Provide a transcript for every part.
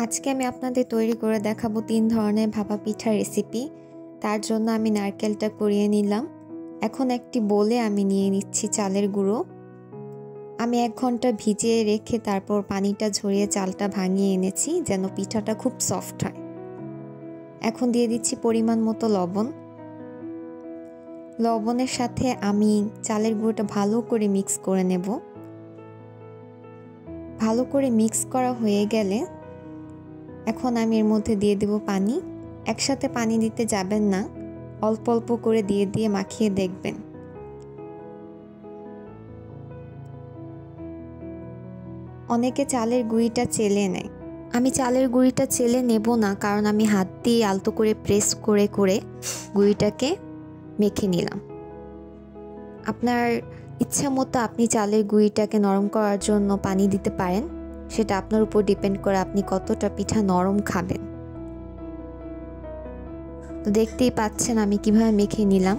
আজকে আমি আপনাদের তৈরি করে দেখাবো ৩ ধরনের ভাপা পিঠার রেসিপি। তার জন্য আমি নারকেলটা কুড়িয়ে নিলাম। এখন একটি বোলে আমি নিয়ে নিচ্ছি চালের গুঁড়ো। আমি ১ ঘন্টা ভিজিয়ে রেখে তারপর পানিটা ঝরিয়ে চালটা ভাঙিয়ে এনেছি যেন পিঠাটা খুব সফট হয়। এখন দিয়ে দিচ্ছি পরিমাণ মতো লবণ। লবণের সাথে আমি চালের গুঁড়োটা ভালো করে মিক্স করে নেব। ভালো করে মিক্স করা হয়ে গেলে এখন আমি এর মধ্যে দিয়ে দেব পানি। একসাথে পানি দিতে যাবেন না, অল্প অল্প করে দিয়ে মাখিয়ে দেখবেন। অনেকে চালের গুঁড়িটা চেলে নেয়, আমি চালের গুঁড়িটা চেলে নেব না, কারণ আমি হাত দিয়ে আলতো করে প্রেস করে গুঁড়িটাকে মেখে নিলাম। আপনার ইচ্ছা মতো আপনি চালের গুঁড়িটাকে নরম করার জন্য পানি দিতে পারেন, সেটা আপনার উপর ডিপেন্ড করে আপনি কতটা পিঠা নরম খাবেন। তো দেখতেই পাচ্ছেন আমি কিভাবে মেখে নিলাম।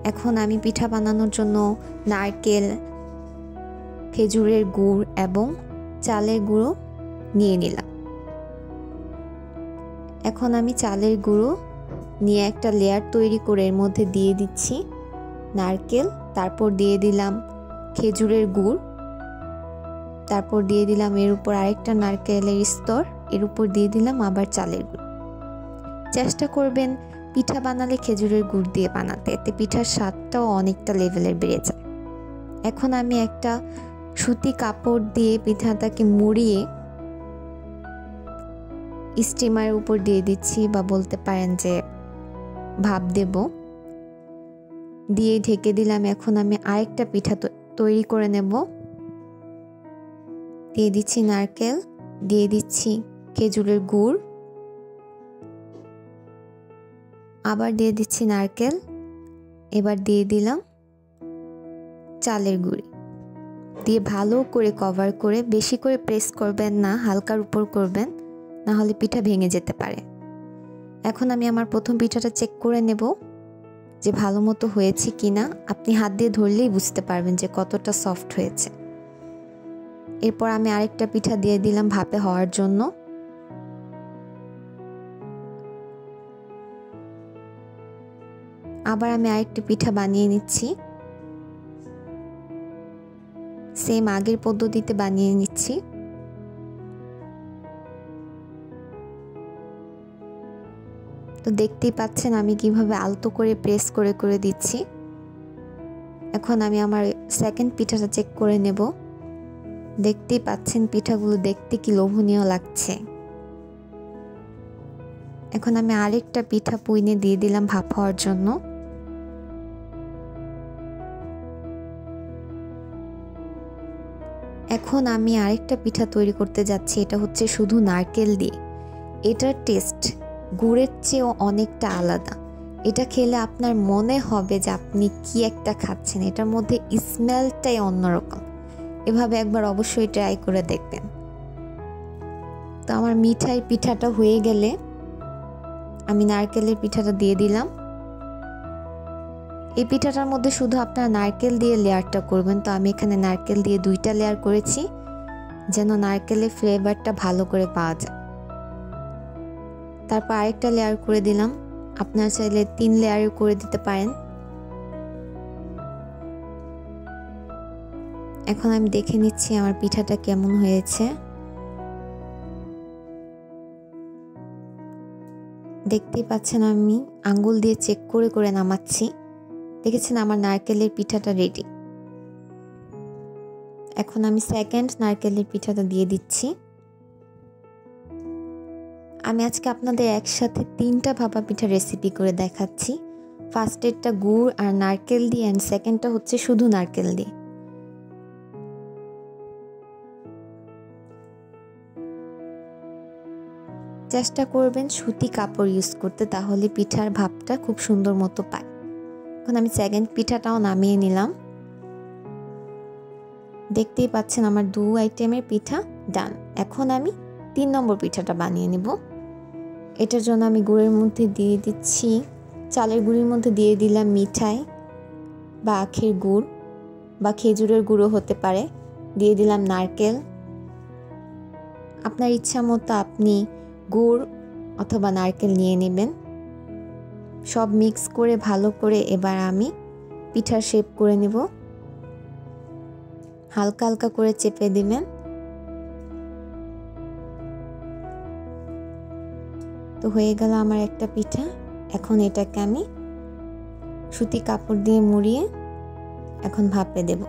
এখন আমি পিঠা বানানোর জন্য নারকেল, খেজুরের গুড় এবং চালের গুঁড়ো নিয়ে নিলাম। এখন আমি চালের গুঁড়ো নিয়ে একটা লেয়ার তৈরি করে এর মধ্যে দিয়ে দিচ্ছি নারকেল, তারপর দিয়ে দিলাম খেজুরের গুড়, তারপর দিয়ে দিলাম এর উপর আরেকটা নারকেলের স্তর, এর উপর দিয়ে দিলাম আবার চালের গুঁড়ো। চেষ্টা করবেন পিঠা বানালে খেজুরের গুড় দিয়ে বানাতে, এতে পিঠার স্বাদটাও অনেকটা লেভেলের বেড়ে যায়। এখন আমি একটা সুতি কাপড় দিয়ে পিঠাটাকে মুড়িয়ে স্টিমারের উপর দিয়ে দিচ্ছি, বা বলতে পারেন যে ভাপ দেব, দিয়ে ঢেকে দিলাম। এখন আমি আরেকটা পিঠা তৈরি করে নেব। দিয়ে দিচ্ছি নারকেল, দিয়ে দিচ্ছি খেজুরের গুড়, আবার দিয়ে দিচ্ছি নারকেল, এবার দিয়ে দিলাম চালের গুঁড়ি, দিয়ে ভালো করে কভার করে, বেশি করে প্রেস করবেন না, হালকার উপর করবেন, না হলে পিঠা ভেঙে যেতে পারে। এখন আমি আমার প্রথম পিঠাটা চেক করে নেব যে ভালো মতো হয়েছে কিনা। আপনি হাত দিয়ে ধরলেই বুঝতে পারবেন যে কতটা সফট হয়েছে। এরপর আমি আরেকটা পিঠা দিয়ে দিলাম ভাপে হওয়ার জন্য। আবার আমি আরেকটা পিঠা বানিয়ে নিচ্ছি, সেম আগের পদ্ধতিতে বানিয়ে নিচ্ছি। তো দেখতেই পাচ্ছেন আমি কিভাবে আলতো করে প্রেস করে দিচ্ছি। এখন আমি আমার সেকেন্ড পিঠাটা চেক করে নেব। দেখতেই পাচ্ছেন পিঠাগুলো দেখতে কি লোভনীয় লাগছে। এখন আমি আরেকটা পিঠা পুইনে দিয়ে দিলাম ভাপ হওয়ার জন্য। এখন আমি আরেকটা পিঠা তৈরি করতে যাচ্ছি, এটা হচ্ছে শুধু নারকেল দিয়ে। এটার টেস্ট গুড়ের চেয়েও অনেকটা আলাদা। এটা খেলে আপনার মনে হবে যে আপনি কি একটা খাচ্ছেন, এটার মধ্যে স্মেলটাই অন্যরকম। এভাবে একবার অবশ্যই ট্রাই করে দেখবেন। তো আমার মিঠাই পিঠাটা হয়ে গেলে আমি নারকেলের পিঠাটা দিয়ে দিলাম। এই পিঠাটার মধ্যে শুধু আপনারা নারকেল দিয়ে লেয়ারটা করবেন, তো আমি এখানে নারকেল দিয়ে 2টা লেয়ার করেছি যেন নারকেলের ফ্লেভারটা ভালো করে পাওয়া যায়। তারপর আরেকটা লেয়ার করে দিলাম, আপনারা চাইলে 3 লেয়ারও করে দিতে পারেন। এখন আমি দেখে নিচ্ছি আমার পিঠাটা কেমন হয়েছে। দেখতেই পাচ্ছেন আমি আঙ্গুল দিয়ে চেক করে নামাচ্ছি। দেখেছেন আমার নারকেলের পিঠাটা রেডি। এখন আমি সেকেন্ড নারকেলের পিঠাটা দিয়ে দিচ্ছি। আমি আজকে আপনাদের একসাথে 3টা ভাপা পিঠা রেসিপি করে দেখাচ্ছি। ফার্স্টেরটা গুড় আর নারকেল দিয়ে, অ্যান্ড সেকেন্ডটা হচ্ছে শুধু নারকেল দিয়ে। চেষ্টা করবেন সুতি কাপড় ইউজ করতে, তাহলে পিঠার ভাপটা খুব সুন্দর মতো পায়। এখন আমি সেকেন্ড পিঠাটাও নামিয়ে নিলাম। দেখতেই পাচ্ছেন আমার 2 আইটেমের পিঠা ডান। এখন আমি 3 নম্বর পিঠাটা বানিয়ে নেব। এটার জন্য আমি গুড়ের মধ্যে দিয়ে দিচ্ছি, চালের গুঁড়ির মধ্যে দিয়ে দিলাম মিঠাই বা আখের গুড় বা খেজুরের গুঁড়ো হতে পারে, দিয়ে দিলাম নারকেল, আপনার ইচ্ছা মতো আপনি গুড় অথবা নারকেল নিয়ে নেবেন। সব মিক্স করে ভালো করে এবার আমি পিঠার শেপ করে নেব। হালকা হালকা করে চেপে দিবেন। তো হয়ে গেল আমার একটা পিঠা। এখন এটাকে আমি সুতি কাপড় দিয়ে মুড়িয়ে এখন ভাপে দেব।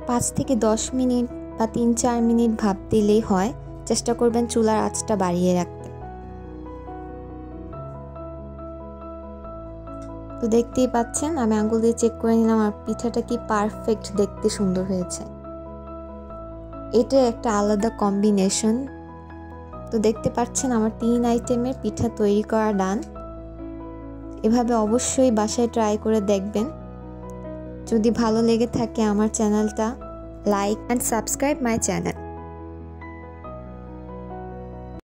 পাঁচ থেকে 10 মিনিট বা 3-4 মিনিট ভাপ দিলেই হয়। চেষ্টা করবেন চুলার আঁচটা বাড়িয়ে রাখতে। তো দেখতেই পাচ্ছেন আমি আঙ্গুল দিয়ে চেক করে নিলাম আর পিঠাটা কি পারফেক্ট, দেখতে সুন্দর হয়েছে। এটা একটা আলাদা কম্বিনেশন। তো দেখতে পাচ্ছেন আমার 3 আইটেমের পিঠা তৈরি করা ডান। এভাবে অবশ্যই বাসায় ট্রাই করে দেখবেন। যদি ভালো লেগে থাকে আমার চ্যানেলটা like and subscribe my channel.